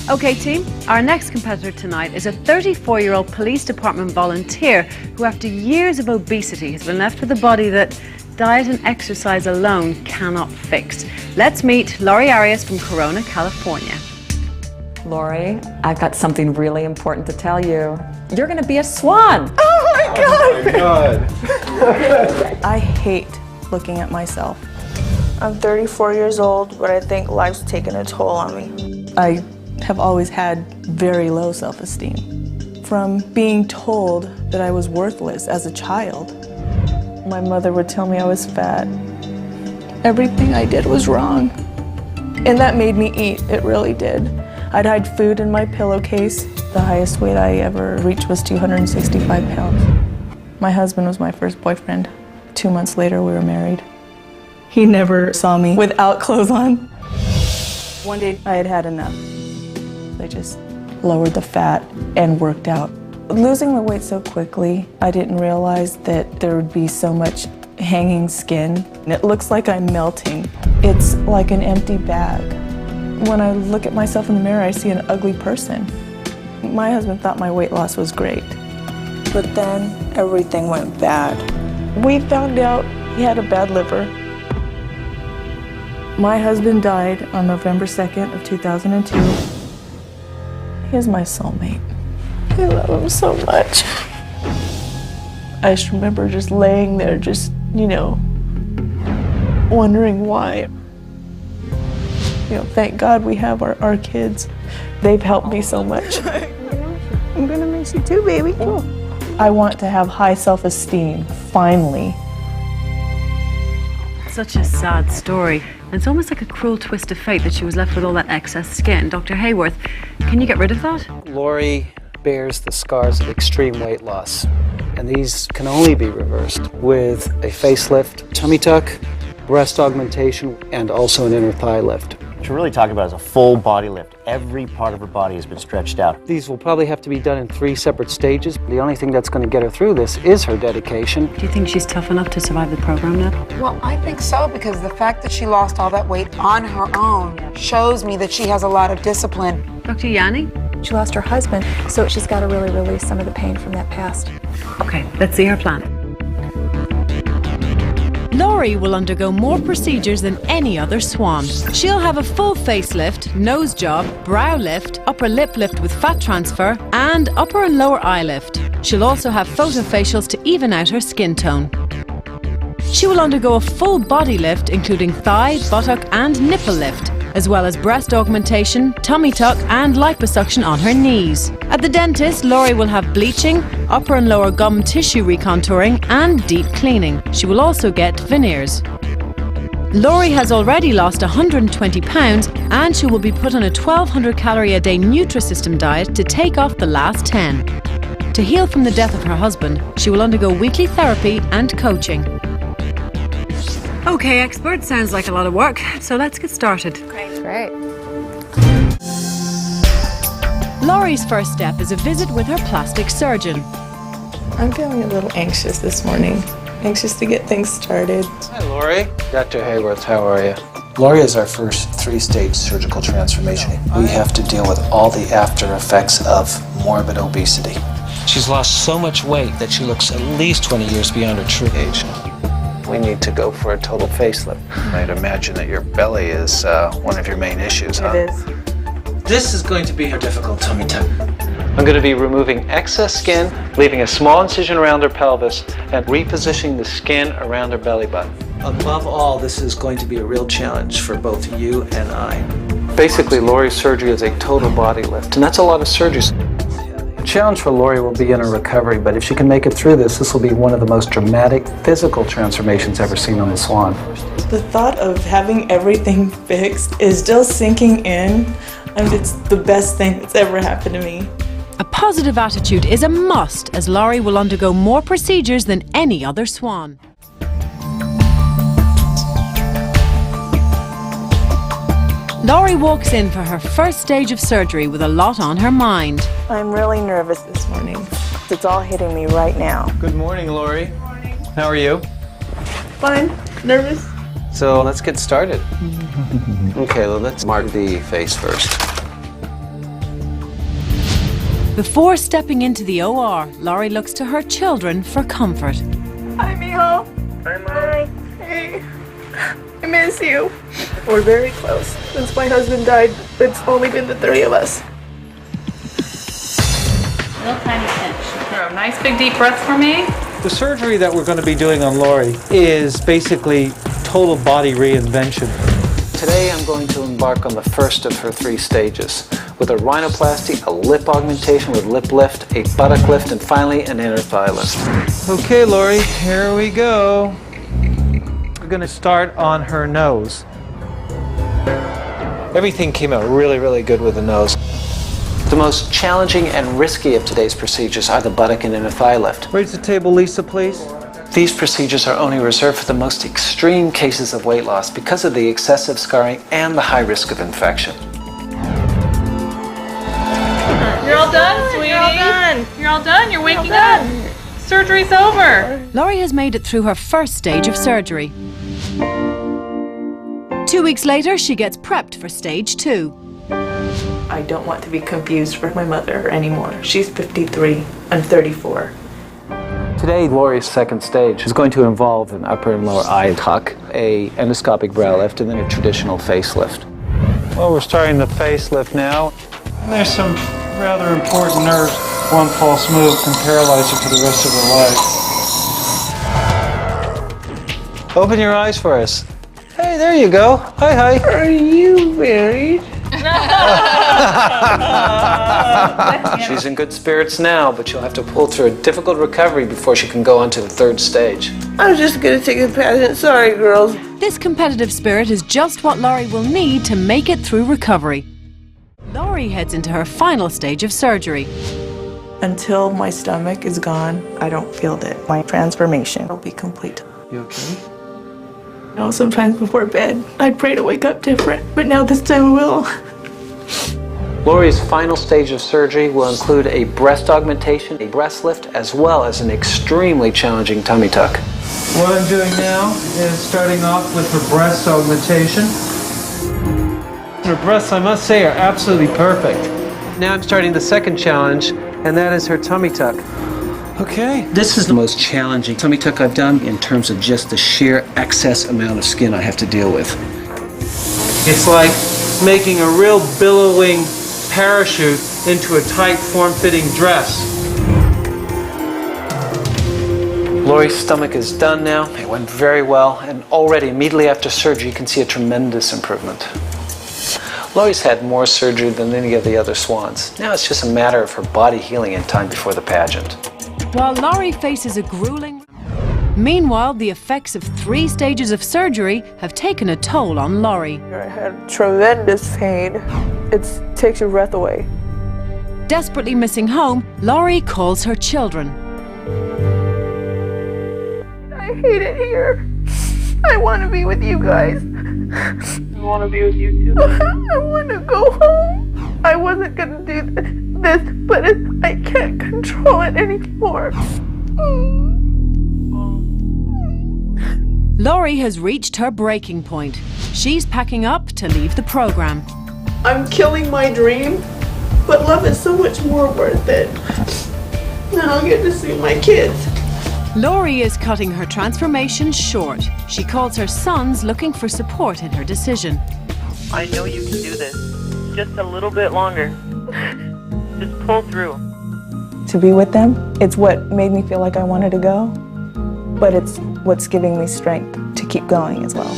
Okay team, our next competitor tonight is a 34-year-old police department volunteer who after years of obesity has been left with a body that diet and exercise alone cannot fix. Let's meet Lorrie Arias from Corona, California. Lorrie, I've got something really important to tell you. You're gonna be a swan! Oh my God! Oh my God! I hate looking at myself. I'm 34 years old, but I think life's taken a toll on me. I have always had very low self-esteem. From being told that I was worthless as a child, my mother would tell me I was fat. Everything I did was wrong. And that made me eat, it really did. I'd hide food in my pillowcase. The highest weight I ever reached was 265 pounds. My husband was my first boyfriend. 2 months later, we were married. He never saw me without clothes on. One day, I had had enough. I just lowered the fat and worked out. Losing the weight so quickly, I didn't realize that there would be so much hanging skin. It looks like I'm melting. It's like an empty bag. When I look at myself in the mirror, I see an ugly person. My husband thought my weight loss was great, but then everything went bad. We found out he had a bad liver. My husband died on November 2nd of 2002. He's my soulmate. I love him so much. I just remember just laying there, just, wondering why. Thank God we have our kids. They've helped me so much. I'm gonna miss you too, baby. I want to have high self-esteem, finally. Such a sad story. And it's almost like a cruel twist of fate that she was left with all that excess skin. Dr. Haworth, can you get rid of that? Lorrie bears the scars of extreme weight loss, and these can only be reversed with a facelift, tummy tuck, breast augmentation, and also an inner thigh lift. What you're really talking about is a full body lift. Every part of her body has been stretched out. These will probably have to be done in 3 separate stages. The only thing that's going to get her through this is her dedication. Do you think she's tough enough to survive the program now? Well, I think so, because the fact that she lost all that weight on her own shows me that she has a lot of discipline. Dr. Yanni? She lost her husband, so she's got to really release some of the pain from that past. Okay, let's see her plan. Lorrie will undergo more procedures than any other swan. She'll have a full facelift, nose job, brow lift, upper lip lift with fat transfer, and upper and lower eye lift. She'll also have photofacials to even out her skin tone. She will undergo a full body lift, including thigh, buttock, and nipple lift, as well as breast augmentation, tummy tuck, and liposuction on her knees. At the dentist, Lorrie will have bleaching, upper and lower gum tissue recontouring, and deep cleaning. She will also get veneers. Lorrie has already lost 120 pounds, and she will be put on a 1,200 calorie a day Nutrisystem diet to take off the last 10. To heal from the death of her husband, she will undergo weekly therapy and coaching. Okay, expert, sounds like a lot of work, so let's get started. Great. Lorrie's first step is a visit with her plastic surgeon. I'm feeling a little anxious this morning. Anxious to get things started. Hi, Lorrie. Dr. Haworth, how are you? Lorrie is our first 3-stage surgical transformation. We have to deal with all the after effects of morbid obesity. She's lost so much weight that she looks at least 20 years beyond her true age. We need to go for a total facelift. I'd imagine that your belly is one of your main issues, huh? It is. This is going to be her difficult tummy tuck. I'm going to be removing excess skin, leaving a small incision around her pelvis, and repositioning the skin around her belly button. Above all, this is going to be a real challenge for both you and I. Basically, Lorrie's surgery is a total body lift, and that's a lot of surgeries. The challenge for Lorrie will be in her recovery, but if she can make it through this will be one of the most dramatic physical transformations ever seen on the Swan. The thought of having everything fixed is still sinking in, and it's the best thing that's ever happened to me. A positive attitude is a must, as Lorrie will undergo more procedures than any other swan. Lorrie walks in for her first stage of surgery with a lot on her mind. I'm really nervous this morning. It's all hitting me right now. Good morning, Lorrie. How are you? Fine. Nervous. So let's get started. Okay, well, let's mark the face first. Before stepping into the OR, Lorrie looks to her children for comfort. Hi, Mijo. Hi, Mom. Hey. I miss you. We're very close. Since my husband died, it's only been the three of us. Little tiny pinch. Throw a nice big deep breath for me. The surgery that we're going to be doing on Lorrie is basically total body reinvention. Today I'm going to embark on the first of her 3 stages, with a rhinoplasty, a lip augmentation with lip lift, a buttock lift, and finally an inner thigh lift. Okay, Lorrie, here we go. We're going to start on her nose. Everything came out really, really good with the nose. The most challenging and risky of today's procedures are the buttock and inner thigh lift. Raise the table, Lisa, please. These procedures are only reserved for the most extreme cases of weight loss because of the excessive scarring and the high risk of infection. You're all done, sweetie. You're all done. You're all done. You're waking up. Surgery's over. Lorrie has made it through her first stage of surgery. 2 weeks later, she gets prepped for stage 2. I don't want to be confused for my mother anymore. She's 53. I'm 34. Today, Lorrie's second stage is going to involve an upper and lower eye tuck, a endoscopic brow lift, and then a traditional facelift. Well, we're starting the facelift now. And there's some rather important nerves. One false move can paralyze her for the rest of her life. Open your eyes for us. Hey, there you go. Hi, hi. Are you married? She's in good spirits now, but she'll have to pull through a difficult recovery before she can go on to the 3rd stage. I'm just gonna take a pageant. Sorry, girls. This competitive spirit is just what Lorrie will need to make it through recovery. Lorrie heads into her final stage of surgery. Until my stomach is gone, I don't feel that my transformation will be complete. You okay? You know, sometimes before bed, I pray to wake up different, but now this time I will. Lorrie's final stage of surgery will include a breast augmentation, a breast lift, as well as an extremely challenging tummy tuck. What I'm doing now is starting off with her breast augmentation. Her breasts, I must say, are absolutely perfect. Now I'm starting the second challenge, and that is her tummy tuck. Okay. This is the most challenging tummy tuck I've done in terms of just the sheer excess amount of skin I have to deal with. It's like making a real billowing parachute into a tight form-fitting dress. Lorrie's stomach is done now. It went very well, and already immediately after surgery you can see a tremendous improvement. Lorrie's had more surgery than any of the other swans. Now it's just a matter of her body healing in time before the pageant. While Lorrie faces a grueling... Meanwhile, the effects of 3 stages of surgery have taken a toll on Lorrie. I had tremendous pain. It takes your breath away. Desperately missing home, Lorrie calls her children. I hate it here. I want to be with you guys. I want to be with you too. I want to go home. I wasn't going to do this, but I can't control it anymore. Lorrie has reached her breaking point. She's packing up to leave the program. I'm killing my dream, but love is so much more worth it. Then I'll get to see my kids. Lorrie is cutting her transformation short. She calls her sons looking for support in her decision. I know you can do this. Just a little bit longer. Just pull through. To be with them, it's what made me feel like I wanted to go, but it's what's giving me strength to keep going as well.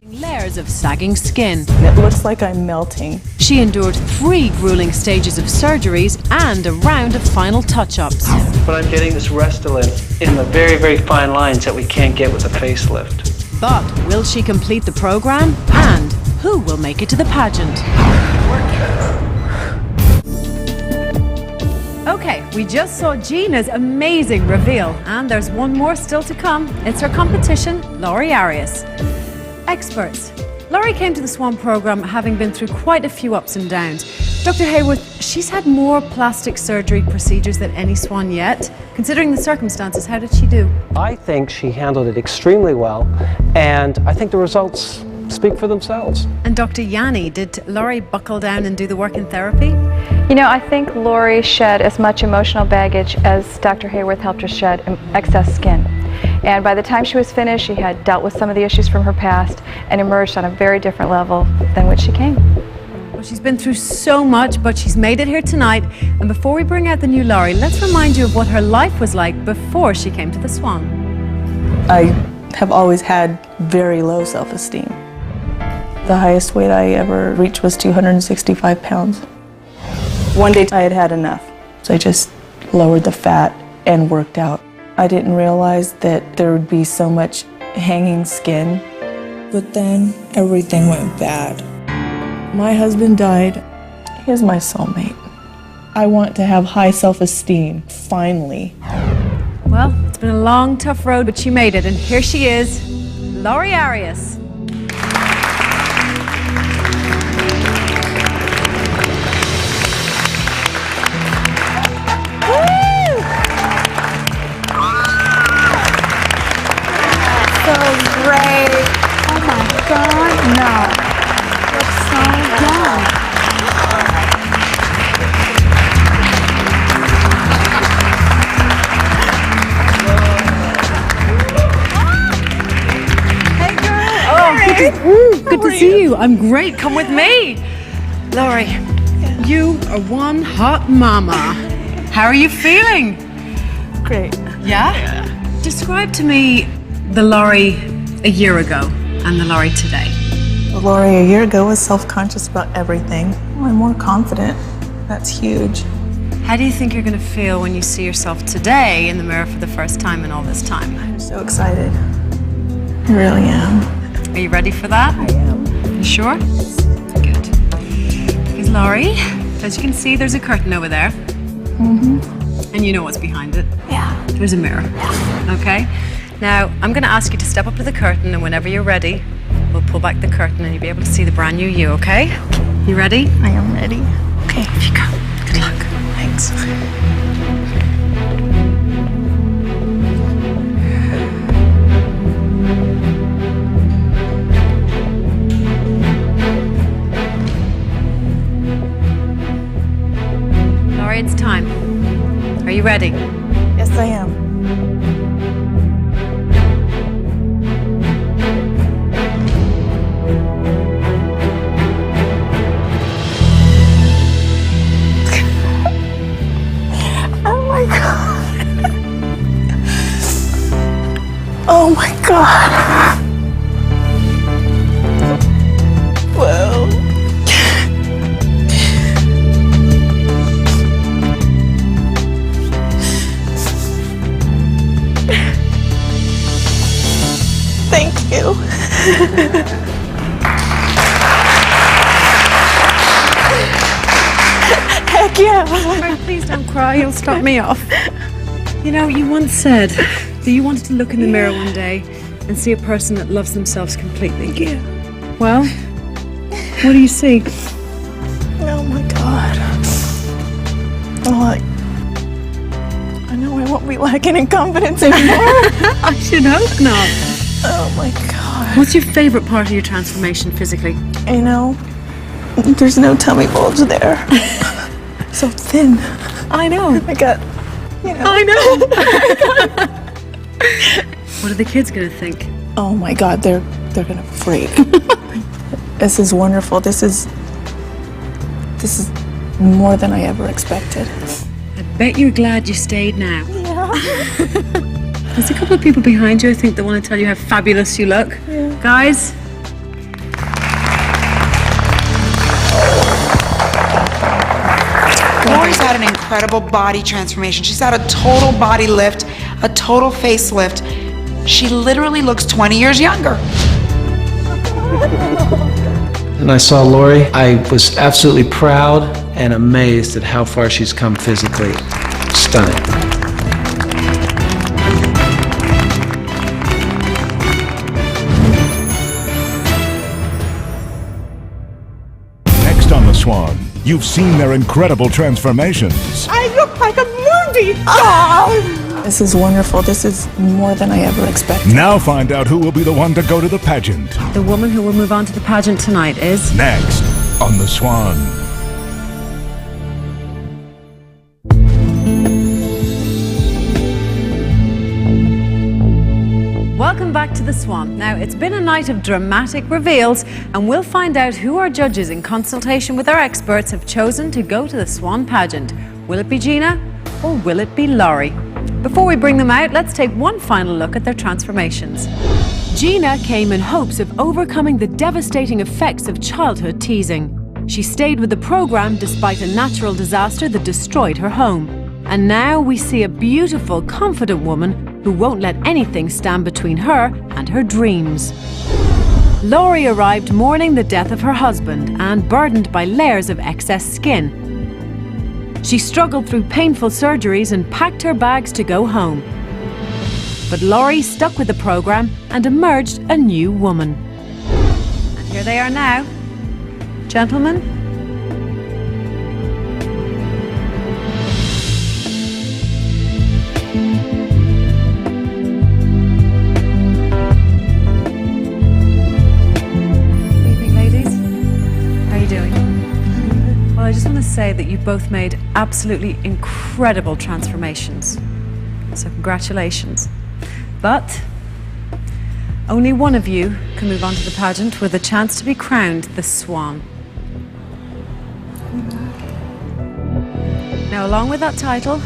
Layers of sagging skin. It looks like I'm melting. She endured 3 grueling stages of surgeries and a round of final touch-ups. But I'm getting this Restylane in the very, very fine lines that we can't get with a facelift. But will she complete the program? And who will make it to the pageant? Okay, we just saw Gina's amazing reveal, and there's one more still to come. It's her competition, Lorrie Arias. Experts. Lorrie came to the Swan program having been through quite a few ups and downs. Dr Haworth, she's had more plastic surgery procedures than any Swan yet. Considering the circumstances, how did she do? I think she handled it extremely well, and I think the results speak for themselves. And Dr Yanni, did Lorrie buckle down and do the work in therapy? You know, I think Lorrie shed as much emotional baggage as Dr. Haworth helped her shed excess skin. And by the time she was finished, she had dealt with some of the issues from her past and emerged on a very different level than which she came. Well, she's been through so much, but she's made it here tonight. And before we bring out the new Lorrie, let's remind you of what her life was like before she came to the Swan. I have always had very low self-esteem. The highest weight I ever reached was 265 pounds. One day I had had enough, so I just lowered the fat and worked out. I didn't realize that there would be so much hanging skin. But then everything went bad. My husband died. He's my soulmate. I want to have high self-esteem, finally. Well, it's been a long, tough road, but she made it, and here she is, Lorrie Arias. Great. Oh my God, no. Looks so young. Hey girl. Oh, good to see you. I'm great. Come with me. Lorrie, you are one hot mama. How are you feeling? Great. Yeah? Describe to me the Lorrie a year ago and the Lorrie today. Lorrie a year ago was self-conscious about everything. I'm more confident. That's huge. How do you think you're going to feel when you see yourself today in the mirror for the first time in all this time? I'm so excited. I really am. Are you ready for that? I am. You sure? Good. Because Lorrie, as you can see, there's a curtain over there. Mm-hmm. And you know what's behind it? Yeah. There's a mirror. Yeah. Okay? Now, I'm going to ask you to step up to the curtain, and whenever you're ready, we'll pull back the curtain and you'll be able to see the brand new you, okay? You ready? I am ready. Okay, off you go. Good luck. Thanks. Lorrie, it's time. Are you ready? Yes, I am. Oh my God. Whoa. Thank you. Heck yeah. Oh, please don't cry, you'll start me off. You know, you once said that you wanted to look in the mirror one day and see a person that loves themselves completely. Yeah. Well, what do you see? Oh my God. Oh, I know I won't be lacking in confidence anymore. I should hope not. Oh my God. What's your favorite part of your transformation physically? You know, there's no tummy bulge there. So thin. I know. I got, you know. I know. What are the kids gonna think? Oh my God, they're gonna freak. This is wonderful. This is more than I ever expected. I bet you're glad you stayed now. Yeah. There's a couple of people behind you, I think, that want to tell you how fabulous you look. Yeah. Guys. Lorrie's had an incredible body transformation. She's had a total body lift, a total facelift. She literally looks 20 years younger. And I saw Lorrie, I was absolutely proud and amazed at how far she's come physically. Stunning. Next on The Swan, you've seen their incredible transformations. I look like a movie star! This is wonderful. This is more than I ever expected. Now find out who will be the one to go to the pageant. The woman who will move on to the pageant tonight is... Next on The Swan. the Swan. Now, it's been a night of dramatic reveals, and we'll find out who our judges, in consultation with our experts, have chosen to go to the Swan pageant. Will it be Gina or will it be Lorrie? Before we bring them out, let's take one final look at their transformations. Gina came in hopes of overcoming the devastating effects of childhood teasing. She stayed with the program despite a natural disaster that destroyed her home. And now we see a beautiful, confident woman who won't let anything stand between her and her dreams. Lorrie arrived mourning the death of her husband and burdened by layers of excess skin. She struggled through painful surgeries and packed her bags to go home. But Lorrie stuck with the program and emerged a new woman. And here they are now. Gentlemen. Good evening, ladies. How are you doing? Well, I just want to say that you both made absolutely incredible transformations. So congratulations. But only one of you can move on to the pageant with a chance to be crowned the Swan. Now, along with that title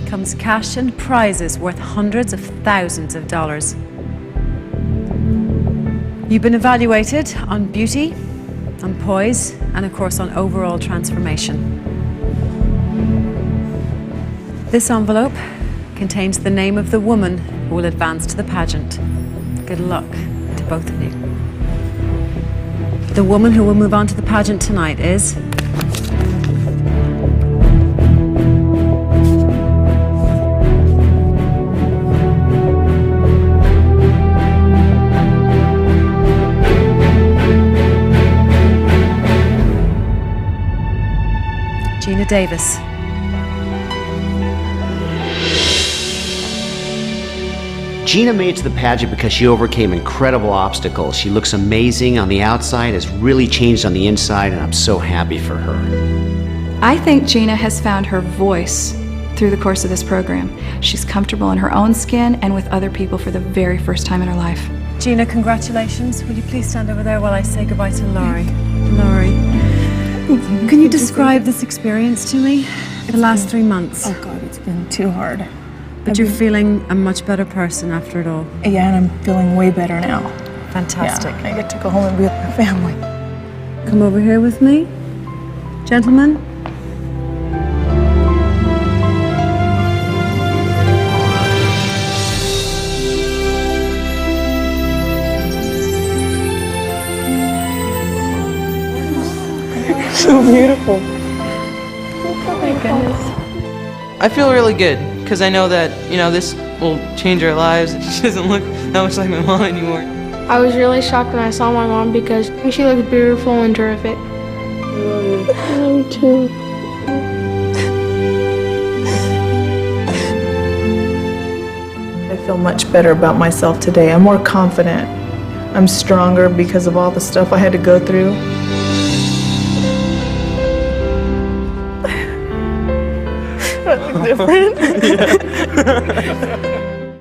comes cash and prizes worth hundreds of thousands of dollars. You've been evaluated on beauty, on poise, and of course on overall transformation. This envelope contains the name of the woman who will advance to the pageant. Good luck to both of you. The woman who will move on to the pageant tonight is... Gina Davis. Gina made it to the pageant because she overcame incredible obstacles. She looks amazing on the outside, has really changed on the inside, and I'm so happy for her. I think Gina has found her voice through the course of this program. She's comfortable in her own skin and with other people for the very first time in her life. Gina, congratulations. Will you please stand over there while I say goodbye to Lorrie? Lorrie, can you describe this experience to me? The last 3 months. Oh God, it's been too hard. But you're feeling a much better person after it all. Yeah, and I'm feeling way better now. Fantastic. Yeah, I get to go home and be with my family. Come over here with me. Gentlemen. So beautiful. Oh my goodness. I feel really good because I know that, this will change our lives. She doesn't look that much like my mom anymore. I was really shocked when I saw my mom because she looks beautiful and terrific. I love you too. I feel much better about myself today. I'm more confident. I'm stronger because of all the stuff I had to go through. I look different.